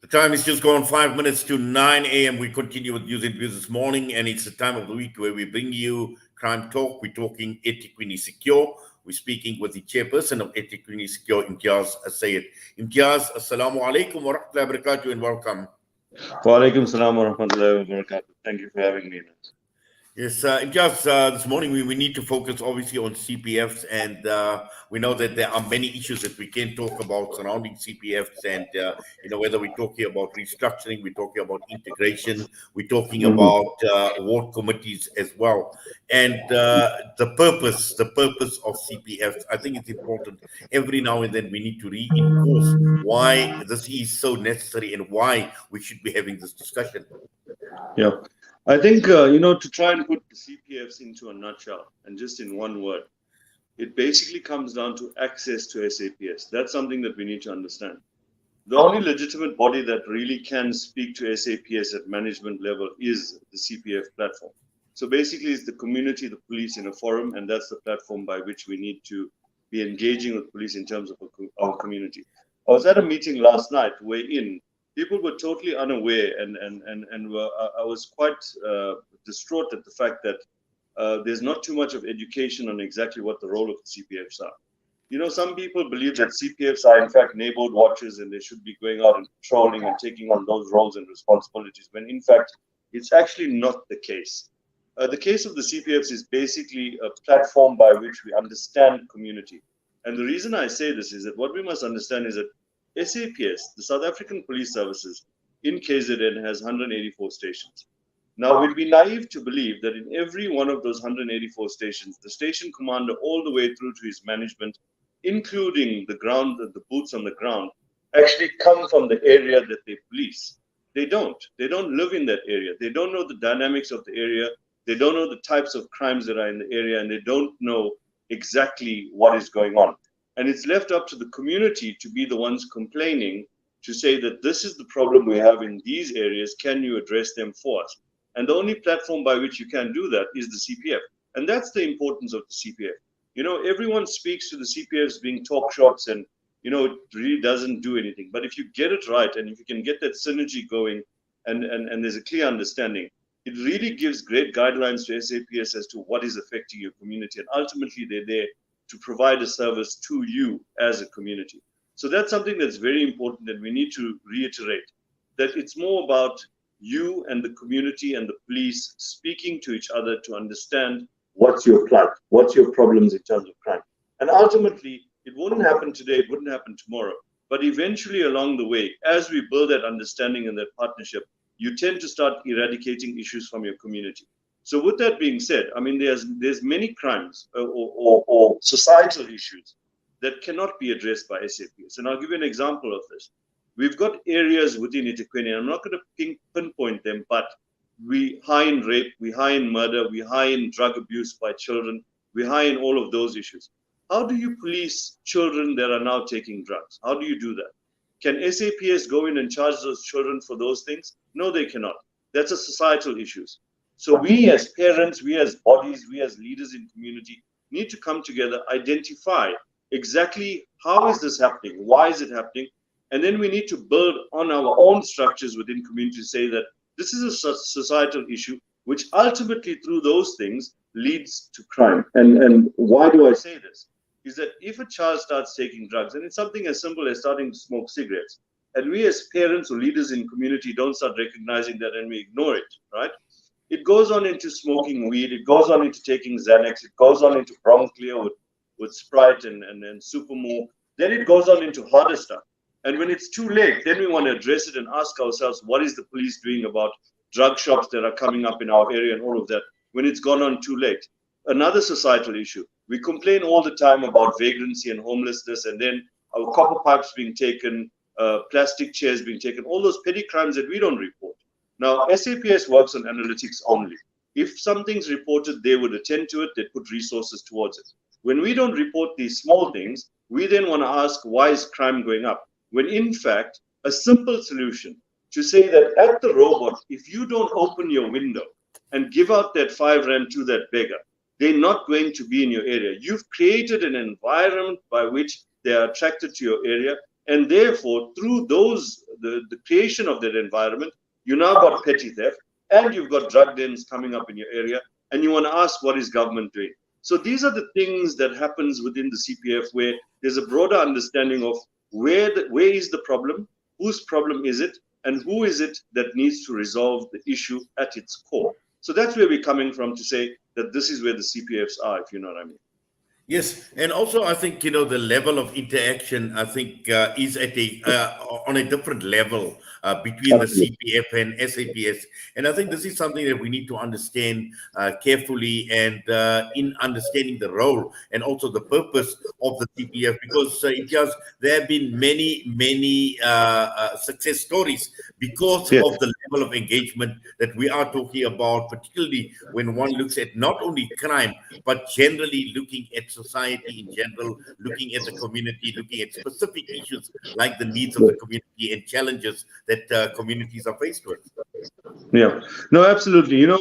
The time is just gone 5 minutes to 9 a.m. We continue with News Interviews this morning, and it's the time of the week where we bring you Crime Talk. We're talking eThekwini Secure. We're speaking with the chairperson of eThekwini Secure, Imtiaz Syed. Imtiaz, Assalamu alaikum wa rahmatullahi wa barakatuh, and welcome. Wa alaikum salam wa rahmatullahi wa barakatuh. Thank you for having me. Yes, Imtiaz, this morning we need to focus obviously on CPFs, and we know that there are many issues that we can talk about surrounding CPFs, and whether we're talking about restructuring, we're talking about integration, we're talking about ward committees as well, and the purpose of CPFs. I think it's important. Every now and then we need to reinforce why this is so necessary and why we should be having this discussion. Yeah. I think, to try and put the CPFs into a nutshell and just in one word, it basically comes down to access to SAPS. That's something that we need to understand. The only legitimate body that really can speak to SAPS at management level is the CPF platform. So basically, it's the community, the police in a forum, and that's the platform by which we need to be engaging with police in terms of our community. I was at a meeting last night wherein people were totally unaware, and I was quite distraught at the fact that there's not too much of education on exactly what the role of the CPFs are. Some people believe that CPFs are in fact neighborhood watchers and they should be going out and patrolling and taking on those roles and responsibilities, when in fact it's actually not the case. The case of the CPFs is basically a platform by which we understand community. And the reason I say this is that what we must understand is that SAPS, the South African Police Services in KZN, has 184 stations. Now, we'd be naive to believe that in every one of those 184 stations, the station commander all the way through to his management, including the boots on the ground, actually come from the area that they police. They don't. They don't live in that area. They don't know the dynamics of the area. They don't know the types of crimes that are in the area, and they don't know exactly what is going on. And it's left up to the community to be the ones complaining, to say that this is the problem we have in these areas. Can you address them for us? And the only platform by which you can do that is the CPF. And that's the importance of the CPF. Everyone speaks to the CPFs being talk shops, and, it really doesn't do anything. But if you get it right, and if you can get that synergy going, and there's a clear understanding, it really gives great guidelines to SAPS as to what is affecting your community. And ultimately, they're there to provide a service to you as a community. So that's something that's very important, and we need to reiterate that it's more about you and the community and the police speaking to each other to understand what's your plight, what's your problems in terms of crime. And ultimately, it wouldn't happen today, it wouldn't happen tomorrow. But eventually along the way, as we build that understanding and that partnership, you tend to start eradicating issues from your community. So with that being said, I mean, there's many crimes or societal issues that cannot be addressed by SAPS. And I'll give you an example of this. We've got areas within eThekwini, and I'm not going to pinpoint them, but we high in rape, we high in murder, we high in drug abuse by children, we high in all of those issues. How do you police children that are now taking drugs? How do you do that? Can SAPS go in and charge those children for those things? No, they cannot. That's a societal issue. So we as parents, we as bodies, we as leaders in community need to come together, identify exactly how is this happening, why is it happening, and then we need to build on our own structures within community to say that this is a societal issue, which ultimately through those things leads to crime. And why do I say this? Is that if a child starts taking drugs, and it's something as simple as starting to smoke cigarettes, and we as parents or leaders in community don't start recognizing that and we ignore it, right? It goes on into smoking weed, it goes on into taking Xanax, it goes on into Bronclear with Sprite and Supermore, then it goes on into harder stuff. And when it's too late, then we want to address it and ask ourselves, what is the police doing about drug shops that are coming up in our area and all of that, when it's gone on too late? Another societal issue. We complain all the time about vagrancy and homelessness, and then our copper pipes being taken, plastic chairs being taken, all those petty crimes that we don't report. Now, SAPS works on analytics only. If something's reported, they would attend to it, they put resources towards it. When we don't report these small things, we then want to ask, why is crime going up? When in fact, a simple solution to say that at the robot, if you don't open your window and give out that 5 rand to that beggar, they're not going to be in your area. You've created an environment by which they are attracted to your area, And therefore, through the creation of that environment, you now got petty theft, and you've got drug dens coming up in your area, and you want to ask, what is government doing? So these are the things that happens within the CPF, where there's a broader understanding of where is the problem, whose problem is it, and who is it that needs to resolve the issue at its core. So that's where we're coming from to say that this is where the CPFs are, if you know what I mean. Yes, and also I think the level of interaction I think is at on a different level between the CPF and SAPS, and I think this is something that we need to understand carefully, and in understanding the role and also the purpose of the CPF, because there have been many success stories because Yes. of the level of engagement that we are talking about, particularly when one looks at not only crime but generally looking at society in general, looking at the community, looking at specific issues like the needs of the community and challenges that communities are faced with. Yeah, no, absolutely. The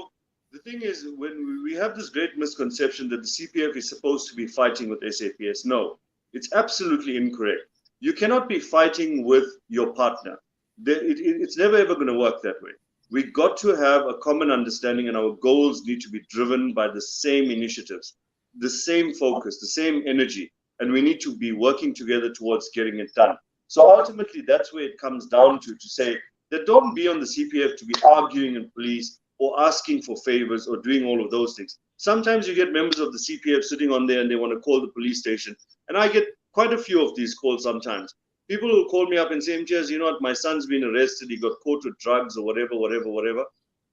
thing is, when we have this great misconception that the CPF is supposed to be fighting with SAPS, no, it's absolutely incorrect. You cannot be fighting with your partner. It's never ever going to work that way. We got to have a common understanding, and our goals need to be driven by the same initiatives, the same focus, the same energy, and we need to be working together towards getting it done. So ultimately, that's where it comes down to say that don't be on the CPF to be arguing in police or asking for favors or doing all of those things. Sometimes you get members of the CPF sitting on there and they want to call the police station. And I get quite a few of these calls sometimes. People will call me up and say, Imtiaz, you know what, my son's been arrested, he got caught with drugs or whatever.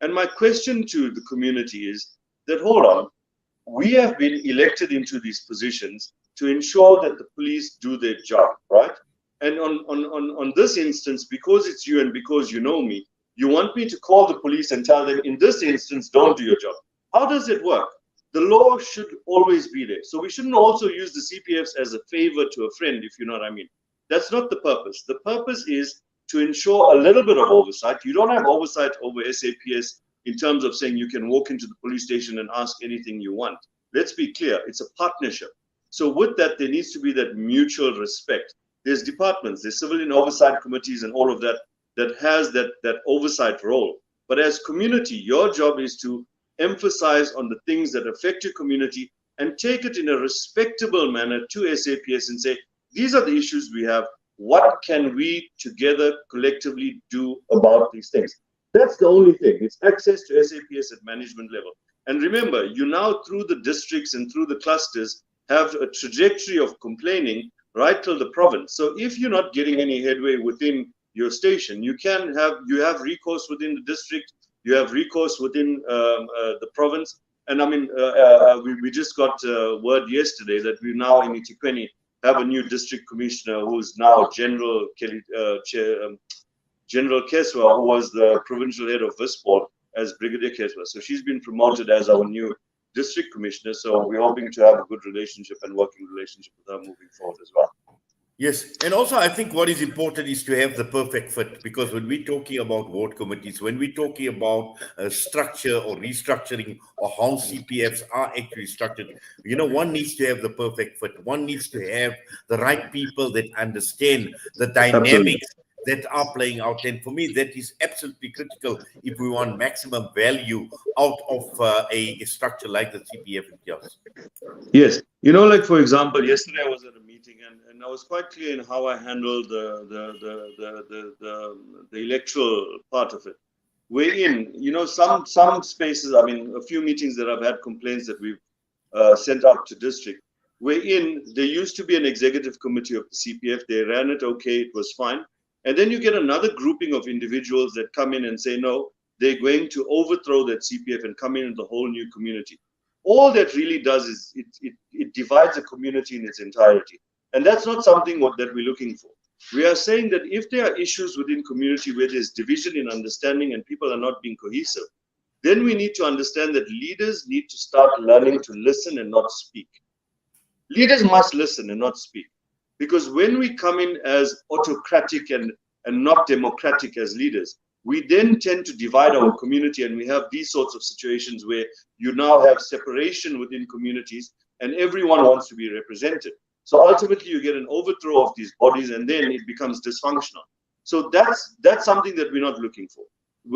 And my question to the community is that, hold on, we have been elected into these positions to ensure that the police do their job, right? And on this instance, because it's you and because you know me, you want me to call the police and tell them, in this instance, don't do your job. How does it work? The law should always be there. So we shouldn't also use the CPFs as a favor to a friend, if you know what I mean. That's not the purpose. The purpose is to ensure a little bit of oversight. You don't have oversight over SAPS in terms of saying you can walk into the police station and ask anything you want. Let's be clear, it's a partnership. So with that, there needs to be that mutual respect. There's departments, there's civilian oversight committees and all of that that has that oversight role. But as community, your job is to emphasize on the things that affect your community and take it in a respectable manner to SAPS and say, these are the issues we have. What can we together collectively do about these things? That's the only thing. It's access to SAPS at management level. And remember, you now, through the districts and through the clusters, have a trajectory of complaining right till the province. So if you're not getting any headway within your station, you have recourse within the district, you have recourse within the province. And I mean, we just got word yesterday that we now in eThekwini have a new district commissioner who's now General Keswa, who was the provincial head of Visport, as Brigadier Keswa. So she's been promoted as our new district commissioner. So we're hoping to have a good relationship and working relationship with her moving forward as well. Yes, and also I think what is important is to have the perfect fit, because when we're talking about ward committees, when we're talking about structure or restructuring or how CPFs are actually structured, one needs to have the perfect fit. One needs to have the right people that understand the dynamics that are playing out. And for me, that is absolutely critical if we want maximum value out of a structure like the CPF. Yes. Like for example, yesterday I was at a meeting and I was quite clear in how I handled the electoral part of it. We're in, some spaces, I mean, a few meetings that I've had complaints that we've sent up to district. There used to be an executive committee of the CPF. They ran it okay, it was fine. And then you get another grouping of individuals that come in and say, no, they're going to overthrow that CPF and come in with a whole new community. All that really does is it divides a community in its entirety. And that's not something that we're looking for. We are saying that if there are issues within community where there's division in understanding and people are not being cohesive, then we need to understand that leaders need to start learning to listen and not speak. Leaders must listen and not speak. Because when we come in as autocratic and not democratic as leaders, we then tend to divide our community, and we have these sorts of situations where you now have separation within communities and everyone wants to be represented. So ultimately, you get an overthrow of these bodies, and then it becomes dysfunctional. So that's something that we're not looking for.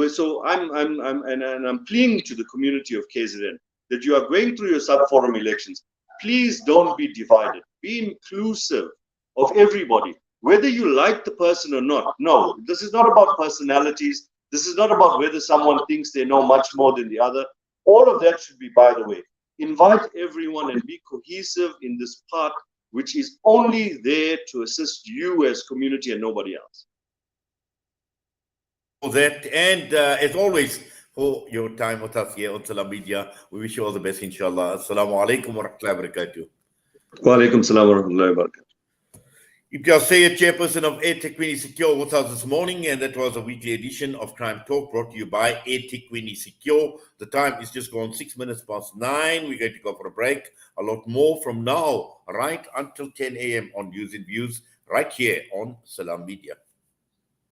So I'm pleading to the community of KZN that you are going through your sub-forum elections. Please don't be divided. Be inclusive of everybody, whether you like the person or not. No, this is not about personalities. This is not about whether someone thinks they know much more than the other. All of that should be by the way. Invite everyone and be cohesive in this part, which is only there to assist you as community and nobody else. For that, and as always, for your time with us here on Salam Media, we wish you all the best, inshallah. Assalamu alaikum wa rahmatullahi wa barakatuh. Wa alaikum salam wa rahmatullahi wa barakatuh. Imtiaz Syed, Chairperson of eThekwini Secure, with us this morning, and that was a weekly edition of Crime Talk brought to you by eThekwini Secure. The time is just gone 6 minutes past 9. We're going to go for a break. A lot more from now, right until 10 a.m. on News and Views, right here on Salam Media.